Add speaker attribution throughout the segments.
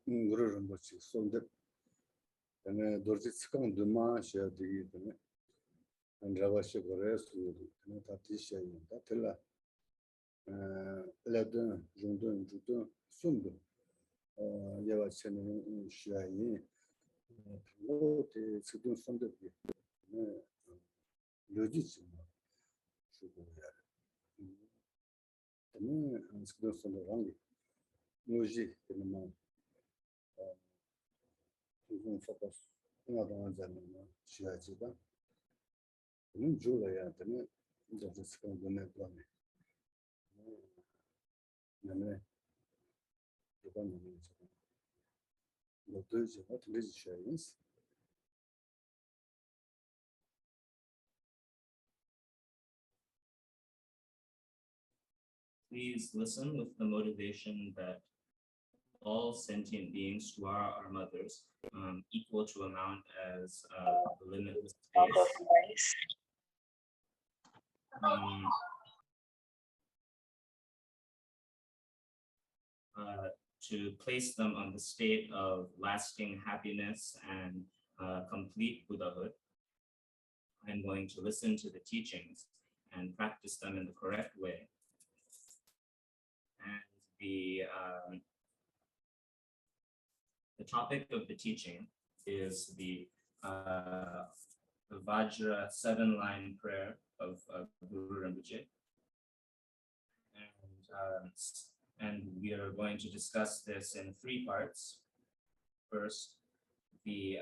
Speaker 1: Ngondro Rinpoche sonde ene dorji tsikang duma shia digi dine andrawa shi gore su dine tati shia yin ta tila ledun rungdun judun sundu yewa chene shia yin pingo te tsikdun sonde bi loji chima shugu yare dine tsikdun sonde rangi loji dine ma 좀 focus 하나도 자는 시야지다. 는 줄어야 되는 이제 스크린 보내 거네. 나는 이번에 너도 이제 어떻게 시야인스?
Speaker 2: Please listen with the motivation that all sentient beings who are our mothers, equal to amount as the limitless space. To place them on the state of lasting happiness and complete Buddhahood. I'm going to listen to the teachings and practice them in the correct way. And the topic of the teaching is the Vajra 7-line prayer of Guru Rinpoche. And we are going to discuss this in 3 parts. First, the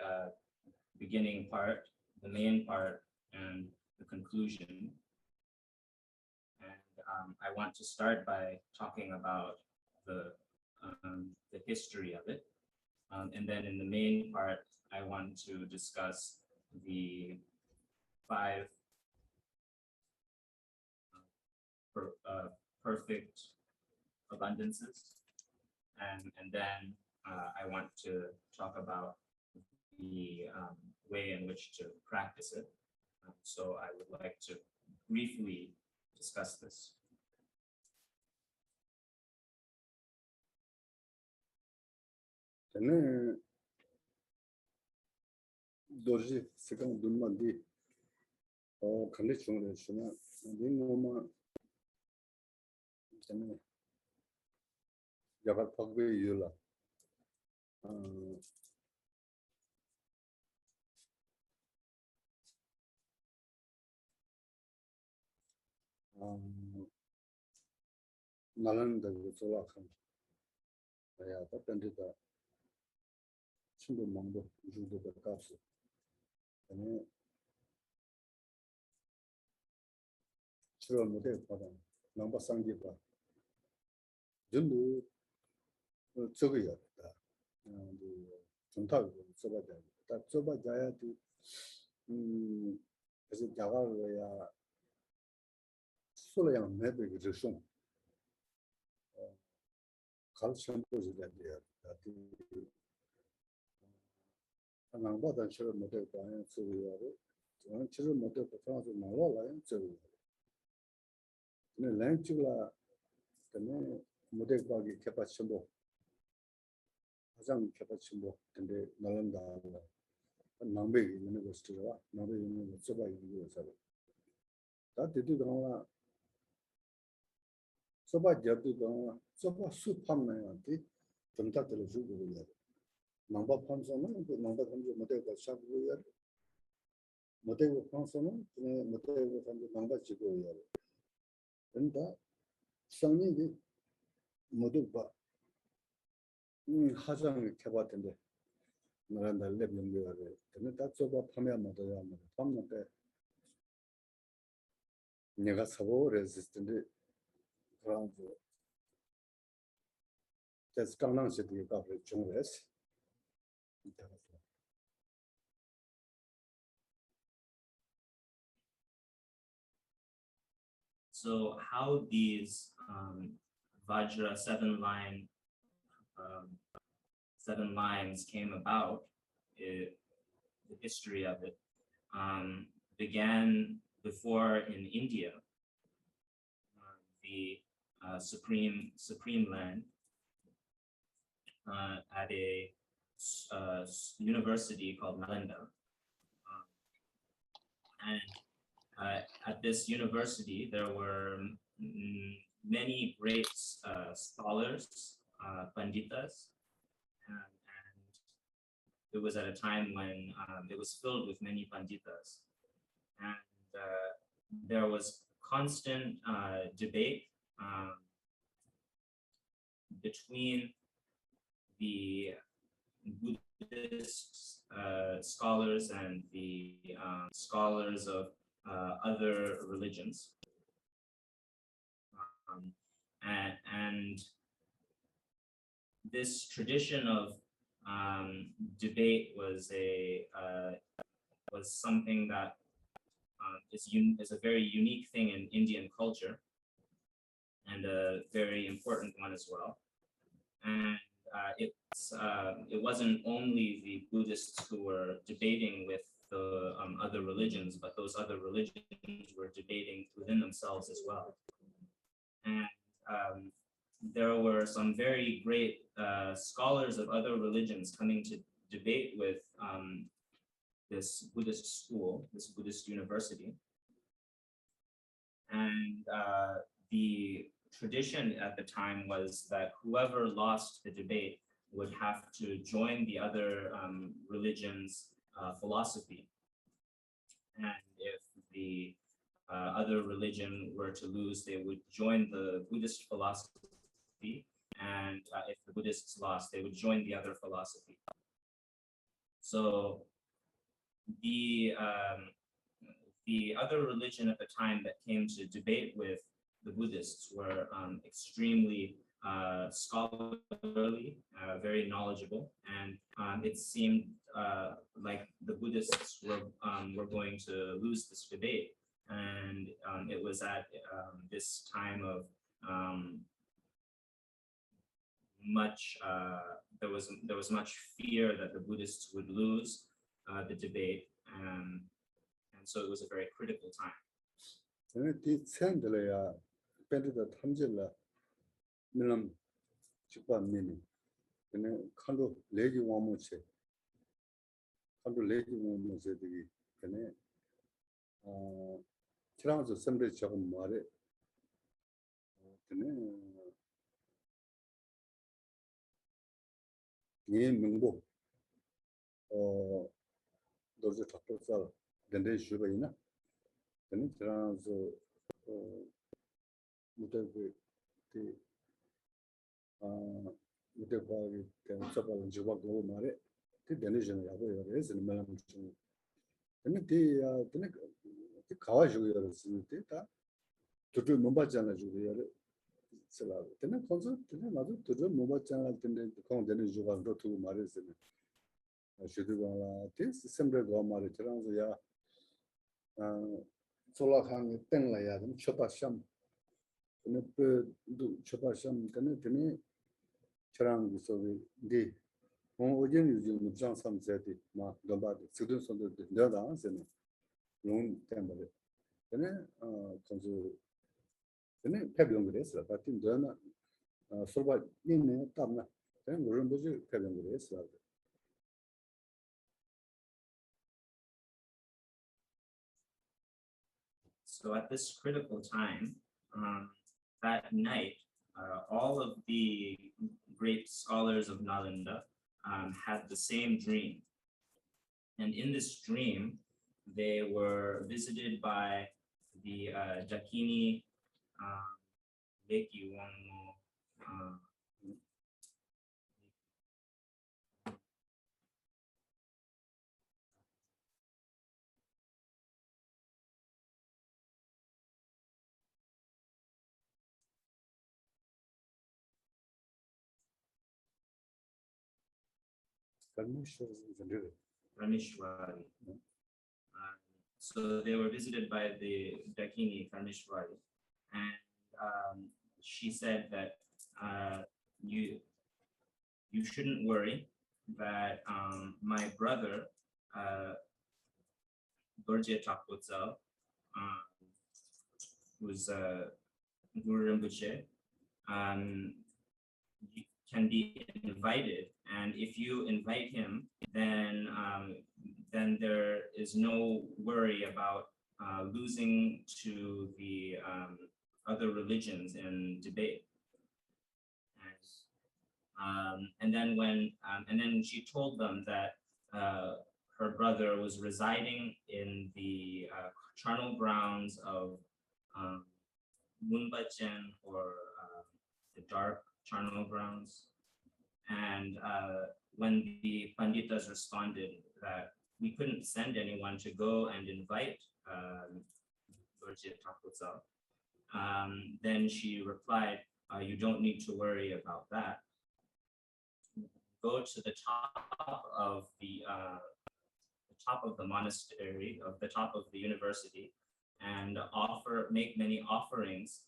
Speaker 2: beginning part, the main part, and the conclusion. And I want to start by talking about the history of it. And then in the main part, I want to discuss the 5 perfect abundances. And then I want to talk about the way in which to practice it. So I would like to briefly discuss this.
Speaker 1: Tene dorji sikang dunma di khali chungre shuna di ngoma tene yagar phagbe yula nalanda sola khan ya ta pendita 친구 망도 주도 값을 아니 주로 모델 받아 넘버 상기가 전부 저거야 다 전타고 써봐야 다 써봐야 돼 그래서 자가야 소량 매도 그래서 갈수록 보여줘야 돼요 남바다 처럼 모델 과연 쓰고요. 저는 처럼 모델 프랑스 나와라요. 저거. 근데 렌치가 근데 모델 과기 개발침도 가장 개발침도 근데 나란다. 남배 있는 것들과 남배 있는 것 써봐 있는 거서. 다 되도록 써봐 잡도록 써봐 수 판매한테 전타들을 주고 그래요. Number Pansono, the number from the Mateo Shabuya, Mateo Pansono, Mateo from the number Chigoya. And that Sony the Moduba Hazan Kabat and the Miranda Lebin, and that's about Pamela Madame, Pamela Negasavo resistant around that's Kanan City of Chungres.
Speaker 2: So how these Vajra 7 lines came about, the history of it began before in India, the supreme land at a university called Nalanda. And at this university, there were many great scholars, panditas, and it was at a time when it was filled with many panditas. And there was constant debate between the Buddhist scholars and the scholars of other religions. And this tradition of debate was something that is a very unique thing in Indian culture, and a very important one as well. And it wasn't only the Buddhists who were debating with the other religions, but those other religions were debating within themselves as well. And there were some very great scholars of other religions coming to debate with this Buddhist school, this Buddhist university. And the tradition at the time was that whoever lost the debate would have to join the other religion's philosophy. And if the other religion were to lose, they would join the Buddhist philosophy. And if the Buddhists lost, they would join the other philosophy. So the other religion at the time that came to debate with the Buddhists were extremely scholarly, very knowledgeable, and it seemed like the Buddhists were going to lose this debate. And it was at this time of there was much fear that the Buddhists would lose the debate, and so it was a very critical time.
Speaker 1: 밴드도 탐질라 밀람 집반 미니 그네 칸도 레기 와모체 칸도 레기 와모체들이 그네 트랑스 셈레 조금 말에 그네 예 명보 도저 탑도살 덴데 슈바이나 그네 트랑스 무대그 무대과의 대접을 주고도 말에 그 데니션 야고요. 그래서 말하면 좀 근데 그 가와주고요. 그랬을 다 도저 못 받잖아 주고요. 슬라 근데 콘서 근데 나도 도저 못 받잖아 근데 그 데니션 주고 말했어요. 슈드가라 테스 셈브레고 말에 트랑스야 솔라칸이 땡라야 좀 쳐봤삼 근데 그 쳐봤삼 근데 되네 저랑 소리 네 어제 요즘 장 삼세티 막 넘바도 수든 손도 내가 안세네 롱 템버레 근데 건조 근데 패병 그랬어 같은 데나 솔바 있네 땀나 그냥 그런 거지 패병 그랬어.
Speaker 2: So at this critical time, that night, all of the great scholars of Nalanda had the same dream. And in this dream, they were visited by the Dakini Leki Wangmo Rameshwari. So they were visited by the Dakini Rameshwari, and she said that you shouldn't worry, that my brother Dorje Takpotsal, who's Guru Rinpoche, can be invited, and if you invite him, then there is no worry about losing to the other religions in debate. And then she told them that her brother was residing in the charnel grounds of Munbachen, or the dark charnel grounds. And when the Panditas responded that we couldn't send anyone to go and invite Dorje Takutsal, then she replied, you don't need to worry about that. Go to the top of the monastery, of the top of the university, and make many offerings,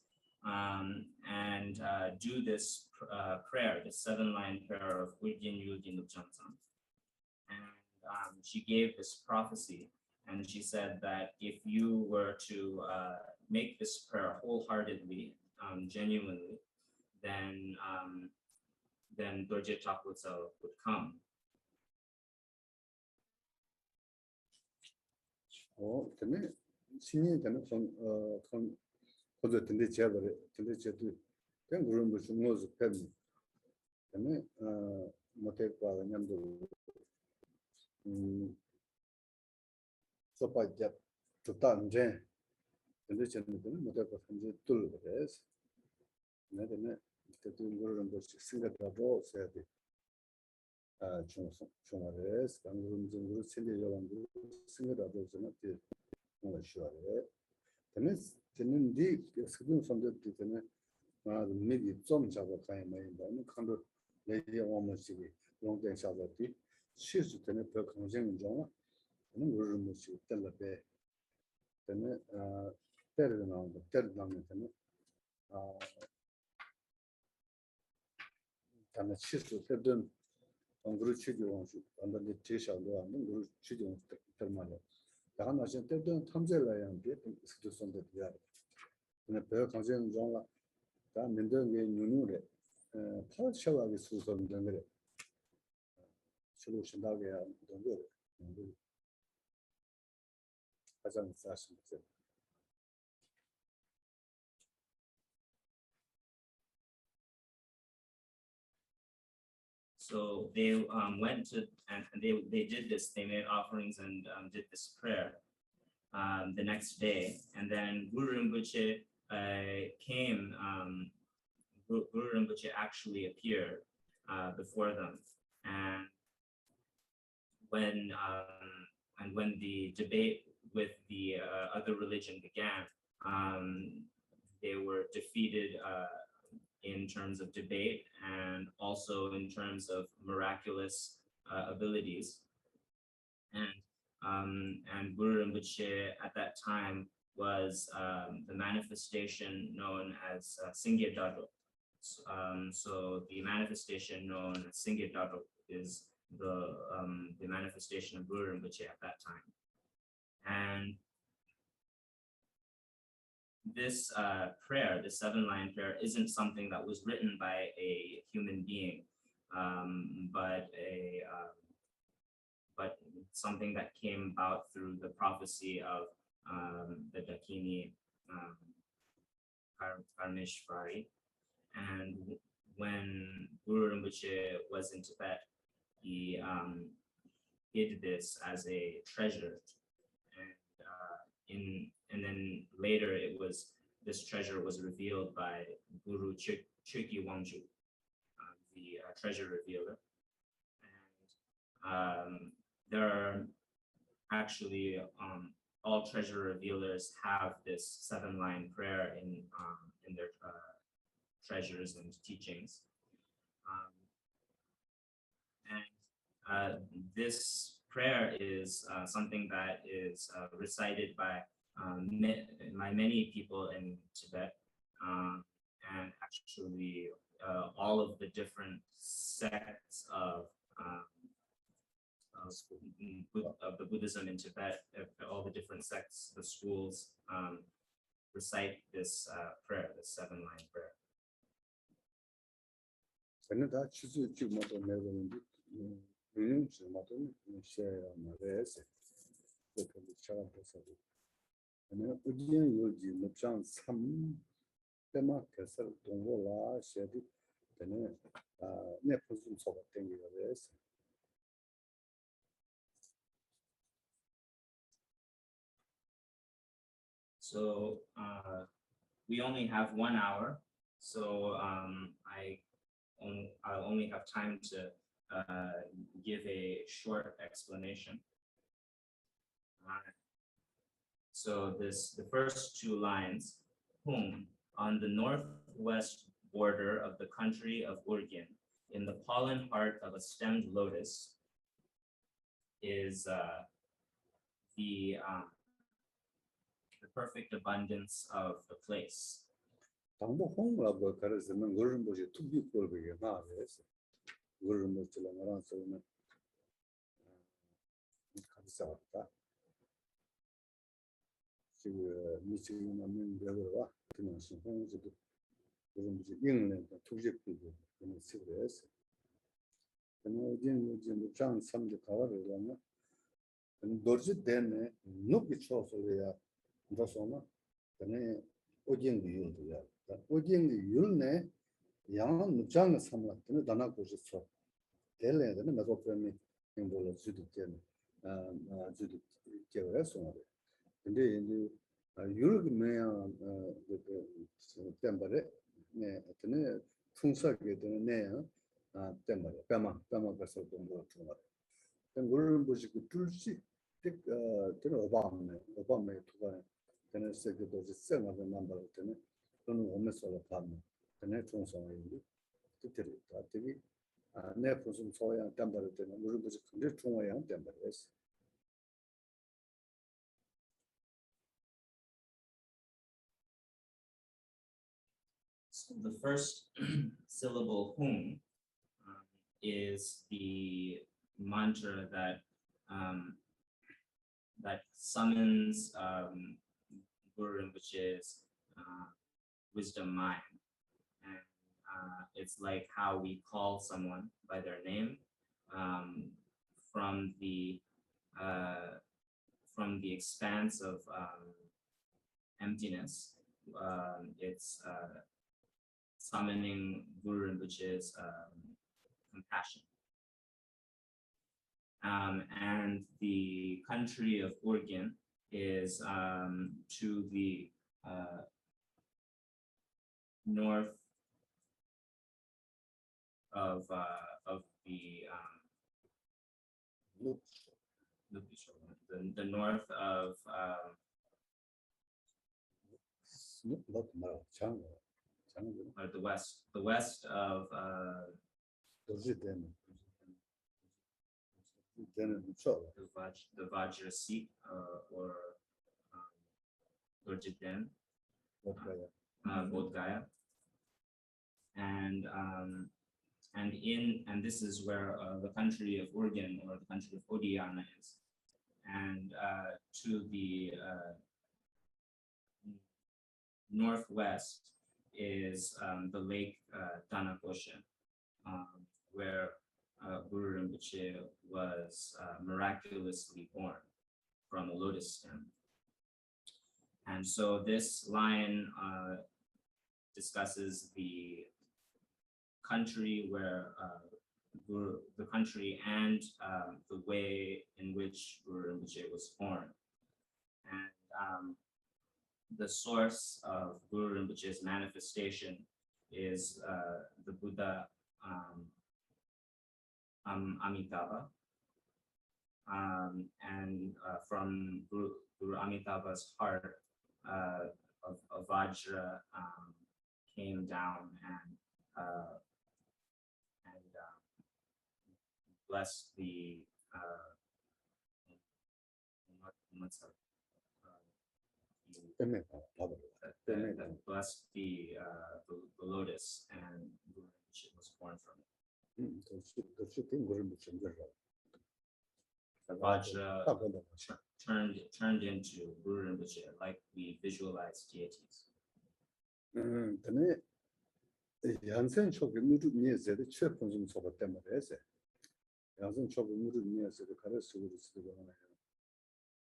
Speaker 2: and do this prayer, the 7-line prayer of Urgyen Yudin Lupchamsam. And she gave this prophecy, and she said that if you were to make this prayer wholeheartedly, genuinely, then Dorje Takutsal would come.
Speaker 1: 때문에 신이 되는 건 거저 된데 제발에 된데 제도 그냥 그런 거 중요해서 때문에 못해 봐 냠도 소파자 좋다는데 근데 저는 못해 봐 현재 뚫을 그래서 내가 그때 그런 거 생각하고 써야 돼. 중앙에서 방금 정도 생겨가는 생각하고 저는 뭔가 쉬워요. 저는 네 수준 선택 때문에 미리 좀 잡아 가야 되는 칸도 내게 오면시기 용된 샤버티 실수 때문에 더 강생은 좀 저는 그런 것이 달라배 때문에 때리는 때는 다음에 실수 때든 Ngondro 취지원 안데 제샤도 하는 그 취지원 termale. 다만 아시는 때든 탐제라야 한데 스토선데 돼야. 근데 배 강제는 좀가 다 민들게 뉴뉴래. 파셔하게 수선 되는 거. 솔루션하게 하는 거. 가장 사실은
Speaker 2: So they went to, and they did this, they made offerings and did this prayer the next day. And then Guru Rinpoche came, Guru Rinpoche actually appeared before them. And when the debate with the other religion began, they were defeated in terms of debate and also in terms of miraculous abilities. And Guru Rinpoche at that time was the manifestation known as Singye Dado. So the manifestation known as Singye Dado is the manifestation of Guru Rinpoche at that time. And this prayer, the 7-line prayer, isn't something that was written by a human being, but something that came about through the prophecy of the Dakini Parmeshwari. And when Guru Rinpoche was in Tibet, he hid this as a treasure. And then later this treasure was revealed by Guru Chökyi Wangju, the treasure revealer. And there are actually all treasure revealers have this 7-line prayer in their treasures and teachings. And this prayer is something that is recited by many people in Tibet, and actually all of the different sects of the Buddhism in Tibet, all the different sects, the schools, recite this prayer, this 7-line prayer.
Speaker 1: 근데 다 취소 지금도 내려오는데 지금도 쉐어 말해서 그렇게 차가워서 그냥 어디에 요지 못장 3 때만 개설 동거라 쉐디 되는 내 무슨 소가 땡기가 돼서
Speaker 2: So we only have 1 hour, so I'll only have time to give a short explanation. So the first 2 lines, whom on the northwest border of the country of Urgen, in the pollen heart of a stemmed lotus, is the perfect abundance of the place.
Speaker 1: 당보 홍라고 가르치는 거는 뭐지 투비 꼴비게 나와서 그런 것들은 알아서는 감사합니다. 지금 미치는 배우와 그냥 신경도 그런 뭐지 인내 투비 꼴비 그런 식으로서 그냥 이제 장 3대 가와를 도르지 되네 높이 쳐서야 그래서는 그냥 오징이 유도야 오징이 유네 양은 장을 삼았더니 다나 고졌어 될래는 나도 그러니 행보를 주도 되네 주도 되어서 근데 이제 유럽이 뭐야 그 템버에 네 어떤 풍속이 되네 템버에 까마 가서 동거 통화 그런 것이 그 둘씩 오바마에 투가 되는 세계도 생각을 만들 때는 그런 오면서 받는 그네 총성이 그때다 되게 내 무슨 소야 담발 때는 우리 무슨 근데 총어야 담발했어.
Speaker 2: So the first syllable whom is the mantra that that summons Guru Rinpoche's wisdom mind, and it's like how we call someone by their name from the expanse of emptiness. It's summoning Guru Rinpoche's compassion. And the country of Urgen is to the north of the north of the west of the Vajra seat or Dudjom, Bodh Gaya, and this is where the country of Urgen or the country of Vajrayana is, and to the northwest is the lake Danakosha, where Guru Rinpoche was miraculously born from a lotus stem. And so this line discusses the country where the country and the way in which Guru Rinpoche was born. And the source of Guru Rinpoche's manifestation is the Buddha Amitabha, and from Guru Amitabha's heart, a Vajra came down and blessed the blessed the lotus, and Guru Rinpoche was born from it. The Vajra turned into Guru Rinpoche, like we visualize deities.
Speaker 1: 근데 양생 초기 무릎 위에서도 최고 좀 소바 때문에 해서 양생 초기 무릎 위에서도 가르쳐 주고 있어요.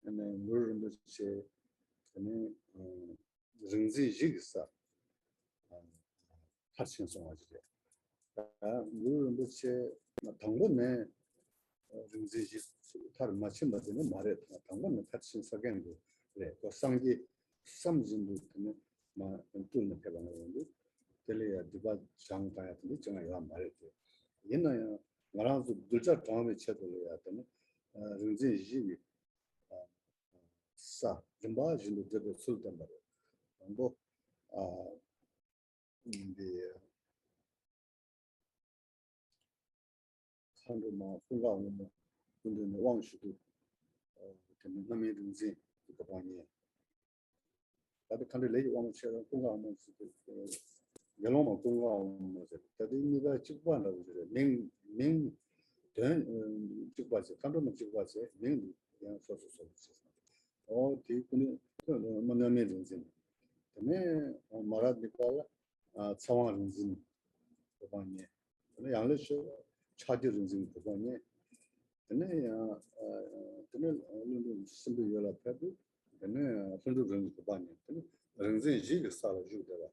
Speaker 1: 근데 무릎 밑에 근데 rinzi jigsa harsin songaji 무릎 밑에 당분에 rinzi jig tar 마침 받는 말에 당분에 harsin 사겐도 그래 그 상기 삼진도 그냥 막 뚫는 대방을 telea diba jang kaya tani changa yaa marite. Yina yaa ngaranzu dulcha changame chedolo yaa tani rinzin yiwi sa rinpaa jindu debe sultan bari. Ngo kandu maa funga wama kundu wangshudu tani nami rinzin dikabani. Kati kandu leji wama chedolo funga wama Yaloma Kunga, Tadiniba Chipana, Ming, Chipasi, Kandoma Chipasi, Ming, young social services. All the Manamizin. The man Marat Nicola, Sawan Zin, Pavane, the English charges in Pavane, the name simply Yola Pebu, the name Hundred Pavane, Renzin Jig Sala Judera.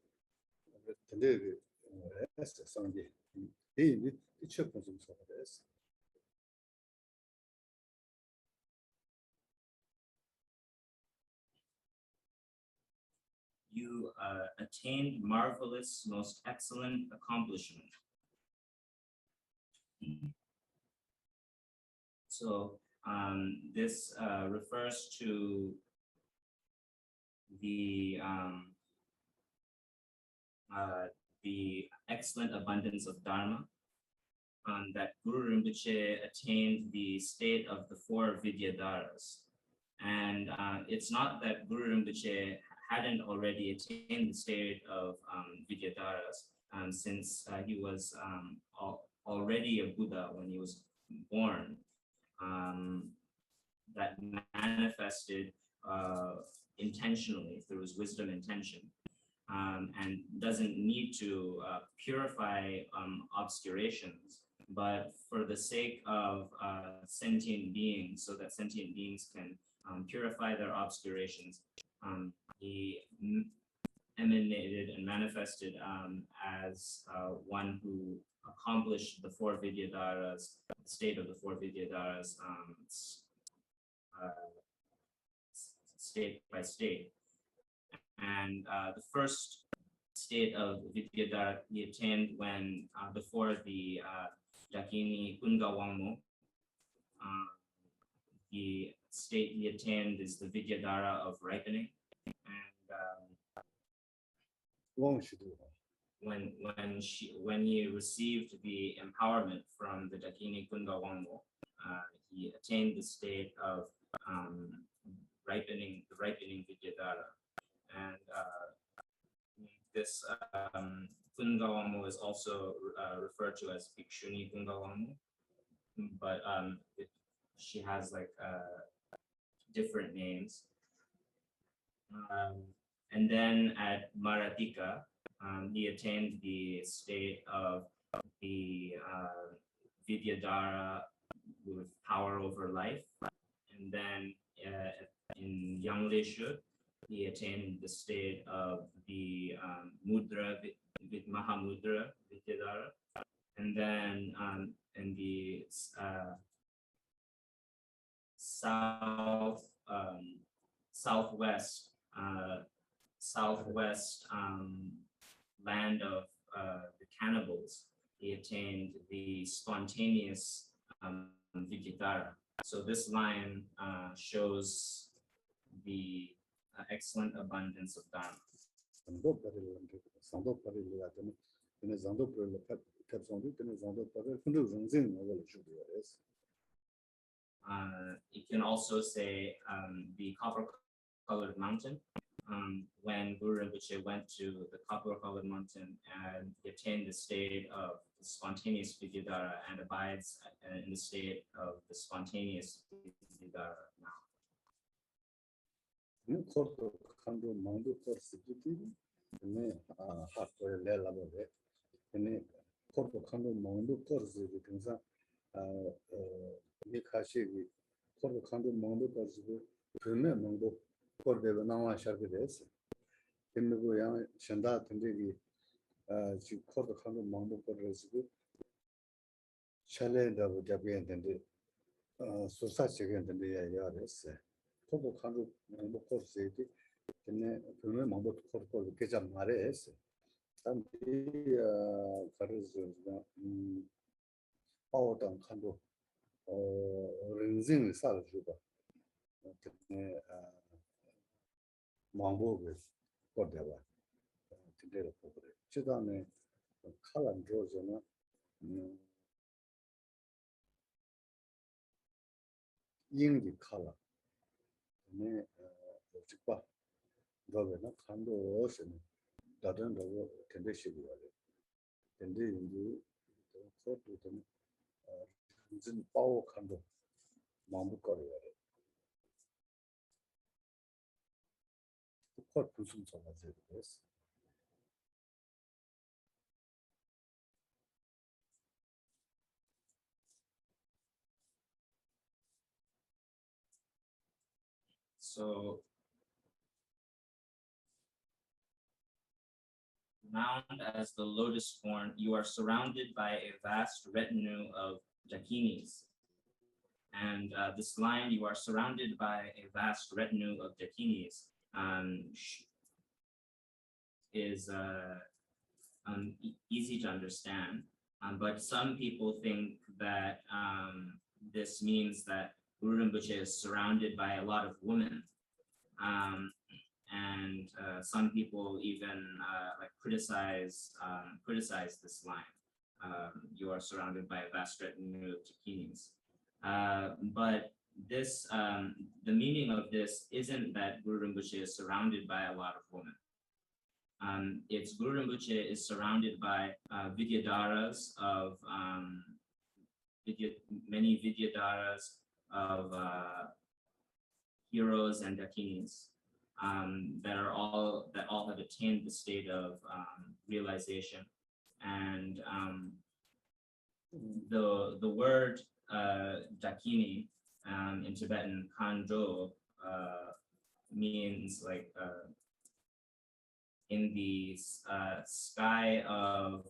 Speaker 2: You attained marvelous, most excellent accomplishment. So this refers to the excellent abundance of Dharma, that Guru Rinpoche attained the state of the four Vidyadharas. And it's not that Guru Rinpoche hadn't already attained the state of Vidyadharas, since he was already a Buddha when he was born, that manifested intentionally through his wisdom intention. And doesn't need to purify obscurations, but for the sake of sentient beings, so that sentient beings can purify their obscurations, he emanated and manifested as one who accomplished the four Vidyadharas, the state of the four Vidyadharas, state by state. And the first state of Vidyadhara he attained when before the Dakini Kunga Wangmo. The state he attained is the Vidyadhara of ripening. And when he received the empowerment from the Dakini Kunga Wangmo, he attained the state of the ripening Vidyadhara. And this Kunga Wangmo is also referred to as Bhikshuni Kunga Wangmo, but she has like different names. And then at Maratika, he attained the state of the Vidyadhara with power over life. And then in Yangleshur, he attained the state of the Mudra with Mahamudra Vidyadhara. And then in the southwest land of the cannibals, he attained the spontaneous Vidyadhara. So this line shows the excellent abundance of Dharma. You can also say the copper-colored mountain. When Guru Rinpoche went to the copper-colored mountain and he attained the state of the spontaneous Vidyadhara and abides in the state of the spontaneous Vidyadhara now.
Speaker 1: 근데 코르도 칸도 몽도 거르즈도 등산 미카시기 코르도 칸도 몽도 거르즈도 그네 몽도 거르데가 나와 샤게 됐어. 근데 양 신다 근데기 지 코르도 칸도 몽도 거르즈도 샬레다고 잡겠는데 소사시겠는데 야야랬어. 코르도 칸도 몽도 거르즈도 근데 그네 몽도 거르고 계자 말했어. 단지 가르즈가 파워당 칸도 렌징 살주가 근데 망보고 거대와 그대로 보고 그다음에 칼란 조저는 인기 칼라 네 직바 그러면 칸도 오시는 다른 거 컨디션이 근데 이제 그것도 무슨 파워 칸도 망보 거래요. 그걸 무슨 전화제로 했어.
Speaker 2: So round as the lotus form, you are surrounded by a vast retinue of dakinis. And this line, you are surrounded by a vast retinue of dakinis, is easy to understand. But some people think that this means that Guru Rinpoche is surrounded by a lot of women. And some people even like criticize this line. You are surrounded by a vast retinue of dakinis. But this, the meaning of this isn't that Guru Rinpoche is surrounded by a lot of women. It's Guru Rinpoche is surrounded by Vidyadharas of many Vidyadharas of heroes and dakinis that all have attained the state of realization. And the word dakini in Tibetan, Ngondro, means like in the sky of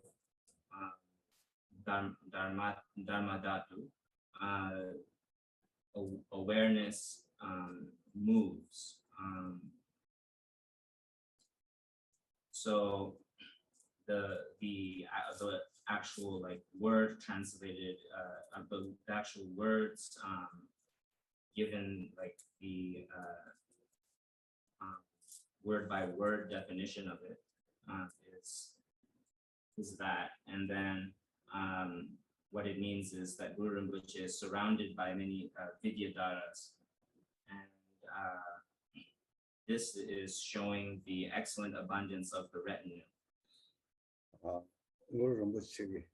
Speaker 2: Dharmadhatu, awareness moves. So the actual like word translated, the actual words given like the word by word definition of it is that, and then what it means is that Guru Rinpoche is surrounded by many Vidyadharas, and this is showing the excellent abundance of the retinue.
Speaker 1: Guru Rinpoche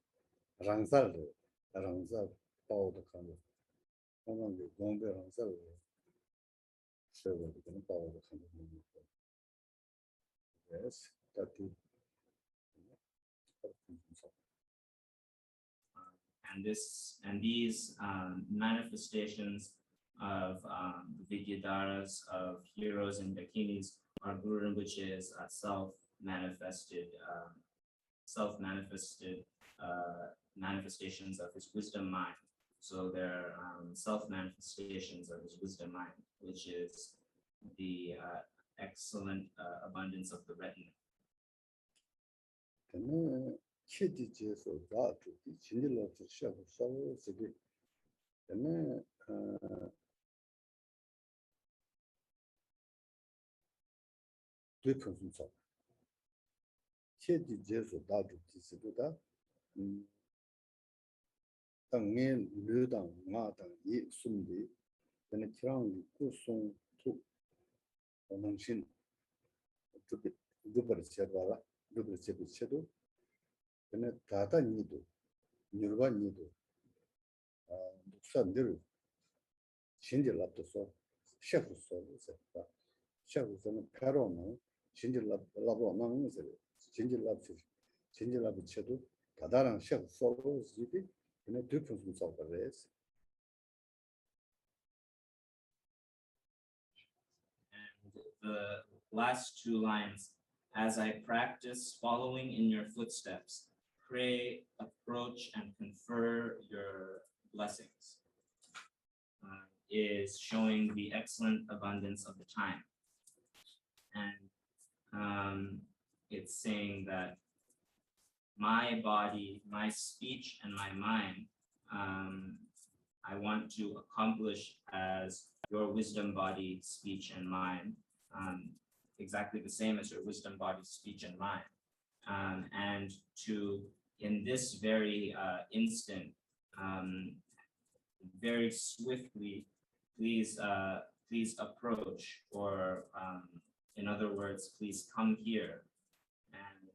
Speaker 1: 랑살 파워도 칸도 그런데 공배 랑살 세월이 그런 파워도 칸도 yes that
Speaker 2: and these manifestations of Vidyadharas, of heroes and dakinis, are Guru Rinpoche's self-manifested manifestations of his wisdom mind. So they're self-manifestations of his wisdom mind, which is the excellent abundance of the retinue.
Speaker 1: 키디지에서 나도 진일로 시작을 써서기 때문에 되편순서 키디지에서 나도 디스보다 당면 르당 마당 이 숨디 근데 키랑 구송 투 원신 두버 제바라 두버 제비체도 근데 다다니도 뉴르반니도 독산들 신질랍도서 셰프서 그래서 셰프서는 페로는 신질랍 라보나면서 신질랍체도 다다랑 셰프 소로스지 근데 difference 소버레스
Speaker 2: And the last two lines, as I practice following in your footsteps, pray, approach, and confer your blessings, is showing the excellent abundance of the time. And it's saying that my body, my speech, and my mind, I want to accomplish as your wisdom body, speech, and mind, exactly the same as your wisdom body, speech, and mind. And to, in this very instant, very swiftly, please approach, or in other words, please come here and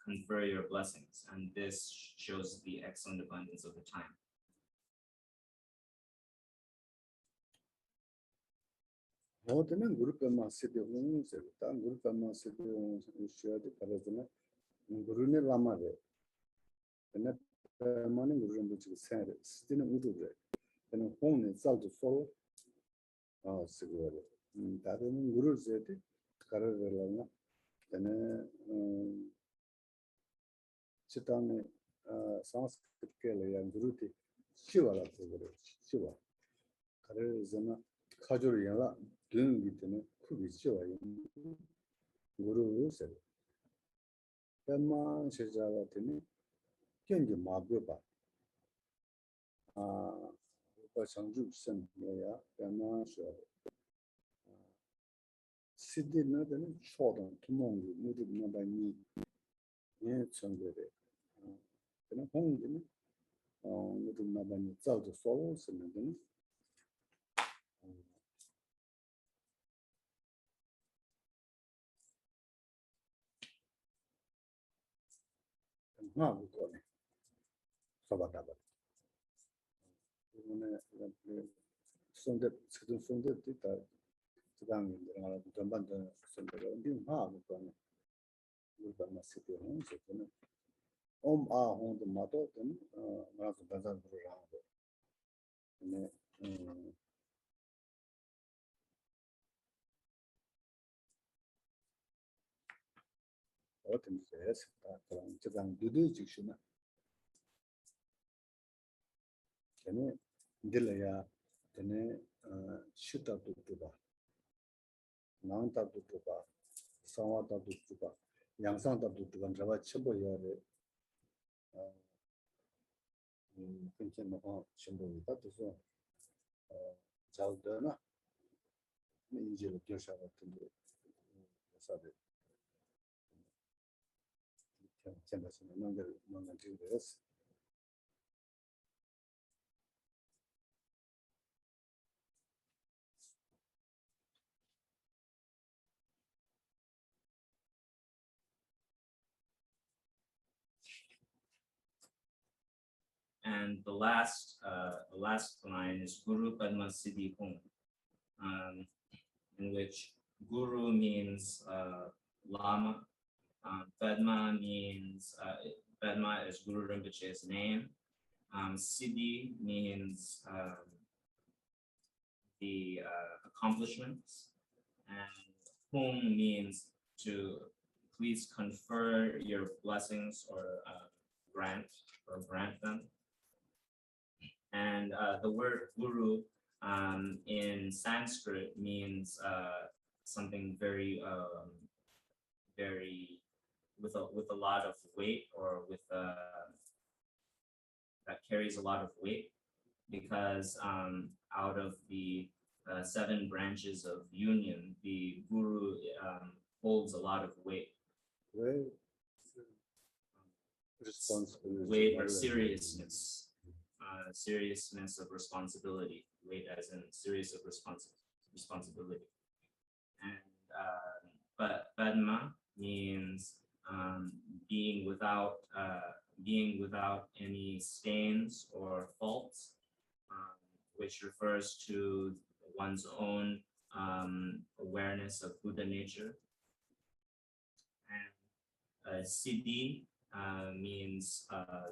Speaker 2: confer your blessings. And this shows the excellent abundance of the time.
Speaker 1: 어때는 그룹만 세대는 세다 그룹만 세대는 쉬어도 가르잖아 그룹네 라마데 근데 많은 그룹도 지금 세대 시대는 우두래 근데 홍네 살도 소 쓰고래 다른 그룹 세대 가르려나 근데 치타네 상스크트계의 그룹이 쉬어라고 그래 쉬어 가르잖아 가족이야 doing it could be sure guru said Padma Shajavati Kenji Mabuba Pashanju Sen Maya Padma Shad Sidi Nadan Shodan Tumongu Mudu Nabani Yen Changere Then a home Mudu Nabani Zao the Solos and then Nabukone Sabatabat. Sonde Sonde Tita Tang Dambanda Sonde Nabukone Urban City Homes Om Ah Home the Mato then Bazan what is that Dudjom Then Dilaya, then Shita Duba, Nanta Duba, Sawata Duba, Yangsanta Duba, and Java Chimbo Yare Pinchen of Chimbo, that is all. Chaldana, Injil Joshua to do Sabe. Chambers and another non-Jews.
Speaker 2: And the last line is Guru Padma Siddhi Hum, in which Guru means Lama, Padma means Padma is Guru Rinpoche's name, Siddhi means the accomplishments, and Hum means to please confer your blessings or grant them. And the word guru in Sanskrit means something very, very with a lot of weight, or with that carries a lot of weight, because out of the 7 branches of union, the guru holds a lot of weight. Weight or seriousness. Seriousness of responsibility, weight as in serious of responsibility. And but Padma means being without any stains or faults, which refers to one's own awareness of Buddha nature. And Siddhi means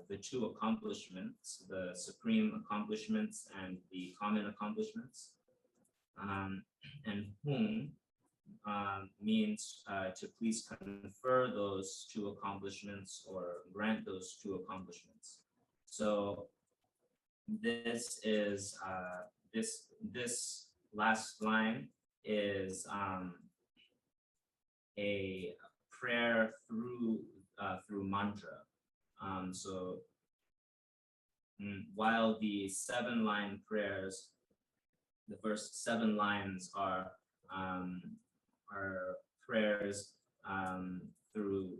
Speaker 2: the two accomplishments, the supreme accomplishments and the common accomplishments. And Hung means to please confer those two accomplishments or grant those two accomplishments. So this is this last line is a prayer through mantra. So while the 7-line prayers, the first 7 lines are prayers through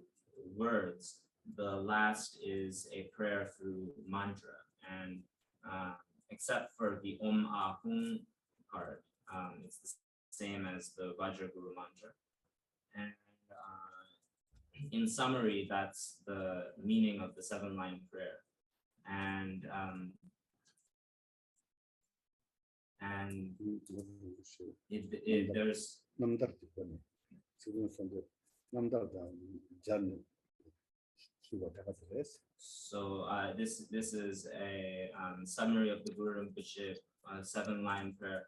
Speaker 2: words, the last is a prayer through mantra. And except for the Om Ahum part, it's the same as the Vajraguru mantra. And in summary, that's the meaning of the 7-line prayer. And there's so this is a summary of the Guru Rinpoche 7-line prayer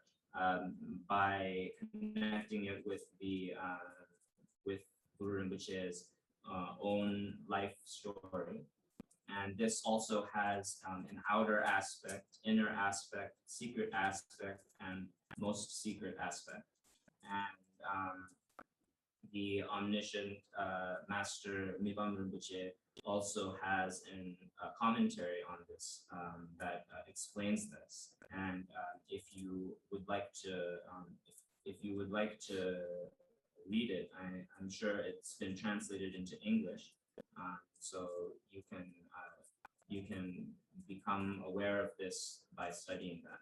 Speaker 2: by connecting it with the with Guru Rinpoche's own life story. And this also has an outer aspect, inner aspect, secret aspect, and most secret aspect. And the omniscient master Mibam Rinpoche also has a commentary on this that explains this. And if you would like to read it, I'm sure it's been translated into English, so you can become aware of this by studying that.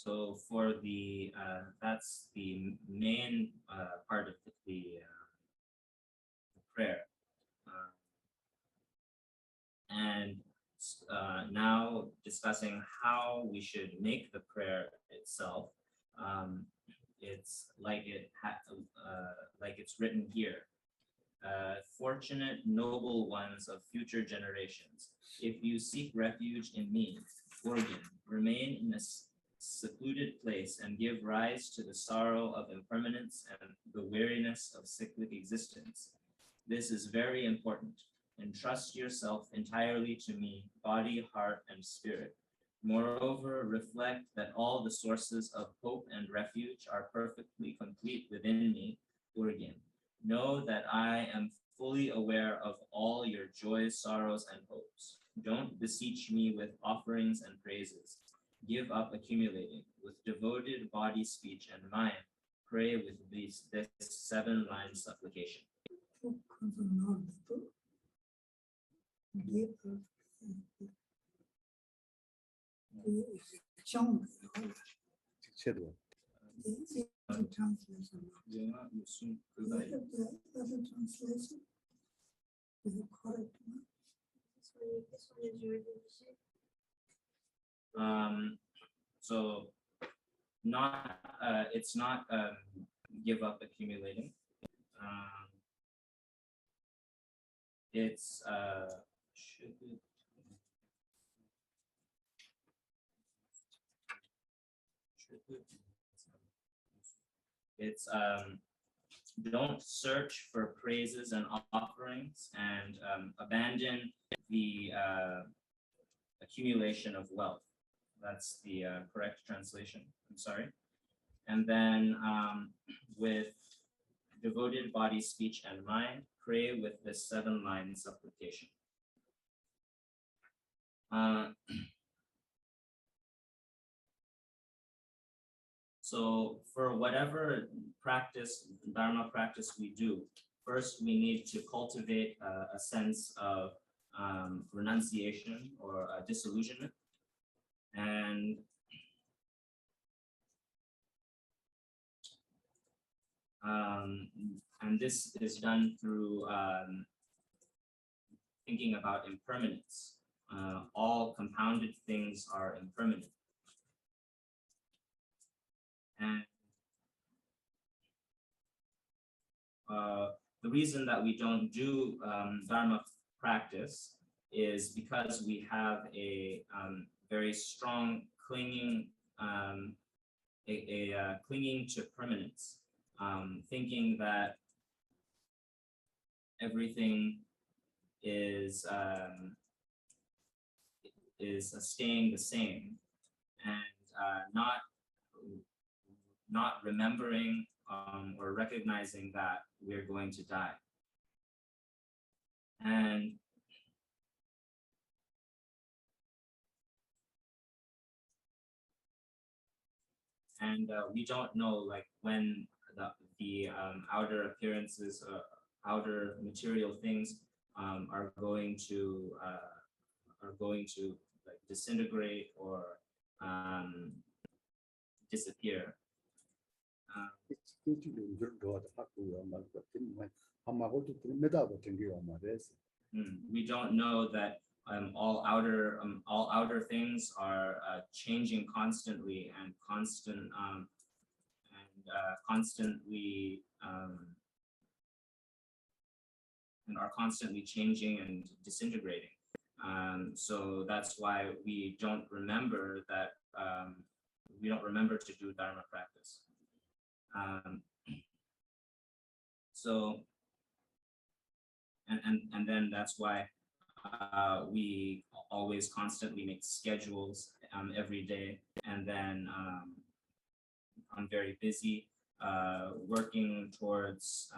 Speaker 2: So for the that's the main part of the prayer, and now discussing how we should make the prayer itself. It's like it's written here. Fortunate noble ones of future generations, if you seek refuge in me, Organ, remain in a secluded place and give rise to the sorrow of impermanence and the weariness of cyclic existence. This is very important. Entrust yourself entirely to me, body, heart, and spirit. Moreover, reflect that all the sources of hope and refuge are perfectly complete within me, Urgyen. Know that I am fully aware of all your joys, sorrows, and hopes. Don't beseech me with offerings and praises. Give up accumulating. With devoted body, speech, and mind, pray with this 7-line supplication.
Speaker 3: Translation. Translation. Is it correct?
Speaker 4: This one is yours, did you say?
Speaker 2: So not it's not give up accumulating. It's it's don't search for praises and offerings, and abandon the accumulation of wealth. That's the correct translation. I'm sorry. And then with devoted body, speech, and mind, pray with this 7-line supplication. So for whatever practice, Dharma practice we do, first we need to cultivate a sense of renunciation or disillusionment. And this is done through thinking about impermanence. All compounded things are impermanent. And the reason that we don't do Dharma practice is because we have a very strong clinging, clinging to permanence, thinking that everything is staying the same, and not remembering or recognizing that we're going to die. And we don't know like when the outer appearances, outer material things are going to like disintegrate or disappear. We don't know that all outer things are changing constantly and constantly and are constantly changing and disintegrating. So that's why we don't remember that we don't remember to do Dharma practice. So and then that's why we always constantly make schedules every day, and then I'm very busy working towards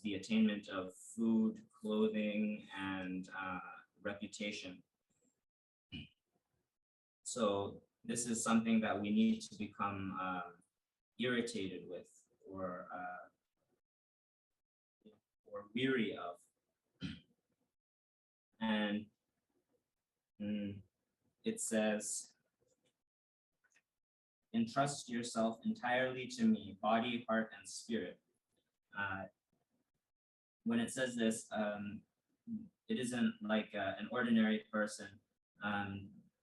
Speaker 2: the attainment of food, clothing, and reputation. So this is something that we need to become irritated with, or weary of. And it says, entrust yourself entirely to me, body, heart, and spirit. When it says this, it isn't like an ordinary person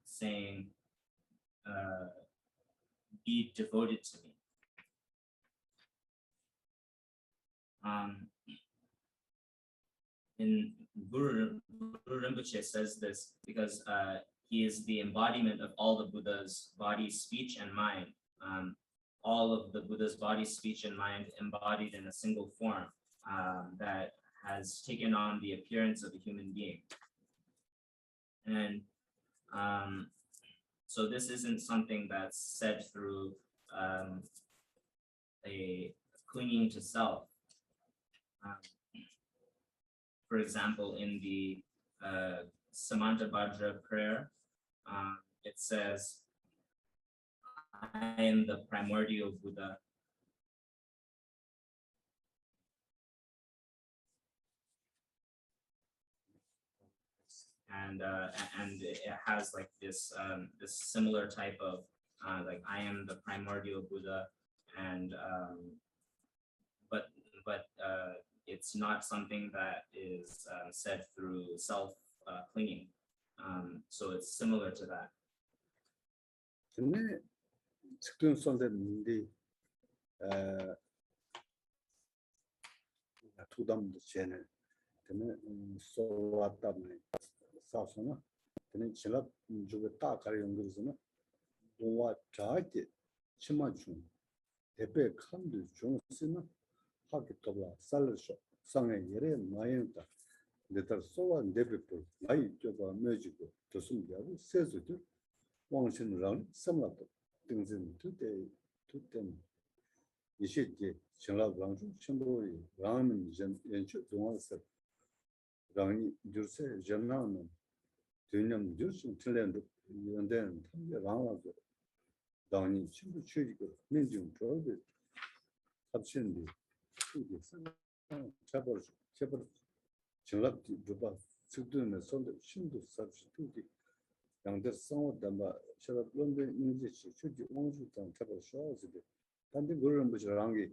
Speaker 2: saying, be devoted to me. In Guru Rinpoche says this because he is the embodiment of all the Buddha's body, speech, and mind. All of the Buddha's body, speech, and mind embodied in a single form that has taken on the appearance of a human being. And so this isn't something that's said through a clinging to self. For example, in the Samantabhadra prayer, it says, I am the primordial Buddha. And it has like this this similar type of like I am the primordial Buddha, and but it's not something that is said through self clinging. So it's similar to that.
Speaker 1: 근데 측정 선생님이 투담도 전에 근데 소왔다네 사서나 근데 지랍 주고 딱 가려는 거는 동화 자기 치마중 대배 칸도 중스나 하게 또라 살르쇼 상에 예래 마연다 내가 소와 대배도 나이 저거 매지고 도숨이하고 세즈도 왕신랑 삼라도 등진 두대 이시지 신라방주 신도의 라는 연주 동화서 랑이 줄세 전나는 되는 줄수 틀랜도 연대는 탐여랑하고 당이 친구 취지고 민중 저도 합신디 잡을 전랍디 두바 즉도는 손도 신도 삽시도디 양대 성어담바 저런 런던 인지치 주지 원주당 잡을 쇼즈디 근데 그런 거랑 게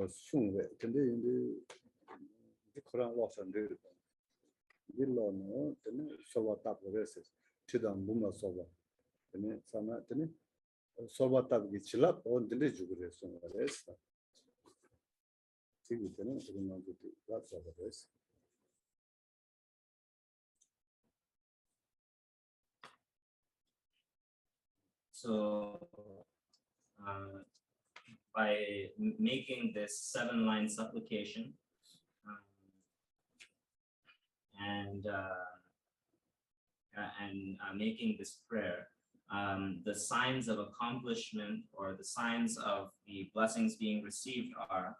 Speaker 1: 숭외 근데 이제 그런 와서인데 일로는 근데 소와답으로서 지단 몸을 소와 근데 사나 근데 소와답이 질랍 온들이 주그래서 그래서 지금 때는 그런 것도 와서버렸어.
Speaker 2: So by making this 7-line supplication and making this prayer, the signs of accomplishment or the signs of the blessings being received are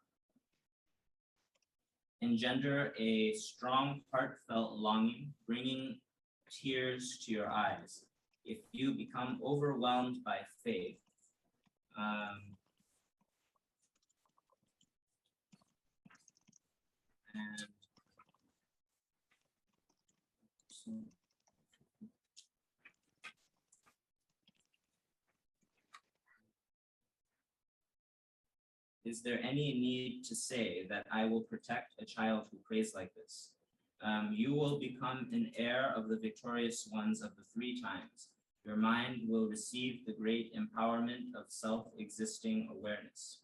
Speaker 2: engender a strong, heartfelt longing, bringing tears to your eyes. If you become overwhelmed by faith, and so is there any need to say that I will protect a child who prays like this? You will become an heir of the victorious ones of the 3 times. Your mind will receive the great empowerment of self-existing awareness.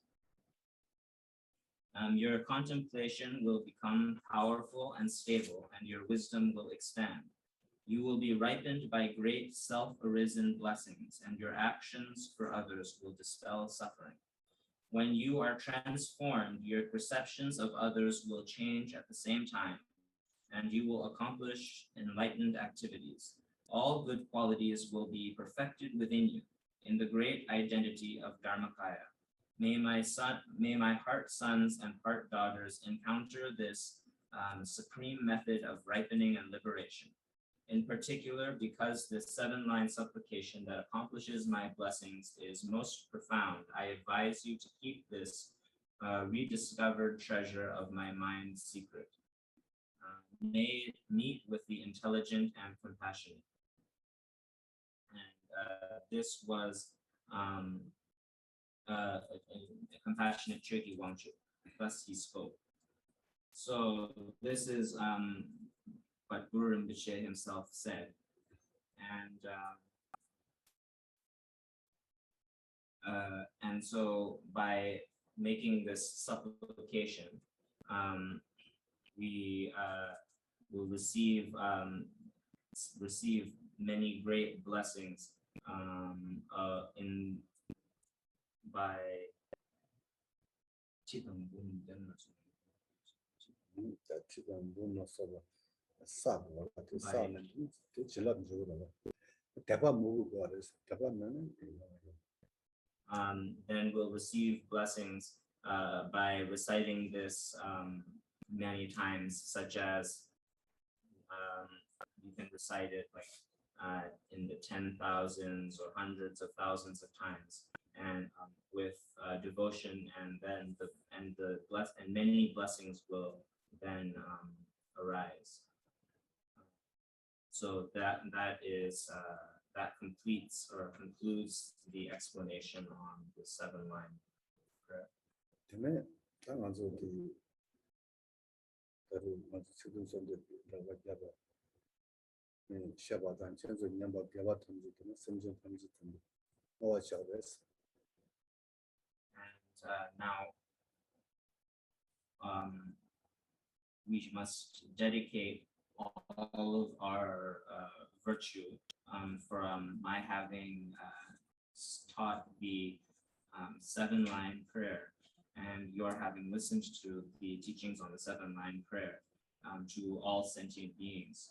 Speaker 2: Your contemplation will become powerful and stable, and your wisdom will expand. You will be ripened by great self-arisen blessings, and your actions for others will dispel suffering. When you are transformed, your perceptions of others will change at the same time, and you will accomplish enlightened activities. All good qualities will be perfected within you in the great identity of Dharmakaya. May my heart sons and heart daughters encounter this supreme method of ripening and liberation. In particular, because this 7-line supplication that accomplishes my blessings is most profound, I advise you to keep this rediscovered treasure of my mind's secret. May it meet with the intelligent and compassionate. And this was a compassionate Chökyi Wangchu. Thus he spoke. So this is what Guru Rinpoche himself said. And so by making this supplication, we will receive many great blessings by then we'll receive blessings by reciting this many times, such as you can recite it like in the 10,000s or hundreds of thousands of times, and with devotion, and then many blessings will then arise. So that completes or concludes the explanation on the 7-line prayer. And now we must dedicate all of our virtue from my having taught the 7-line prayer, and your having listened to the teachings on the 7-line prayer to all sentient beings.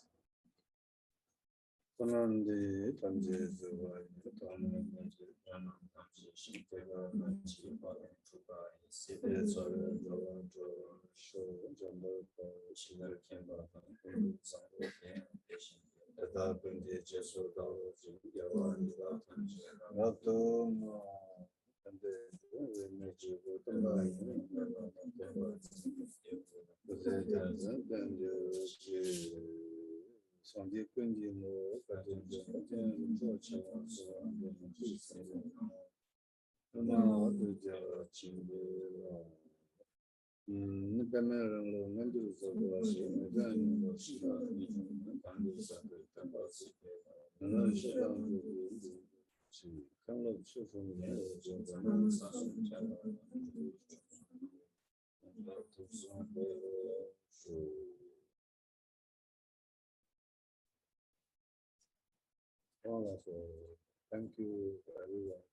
Speaker 1: Thank you, everyone.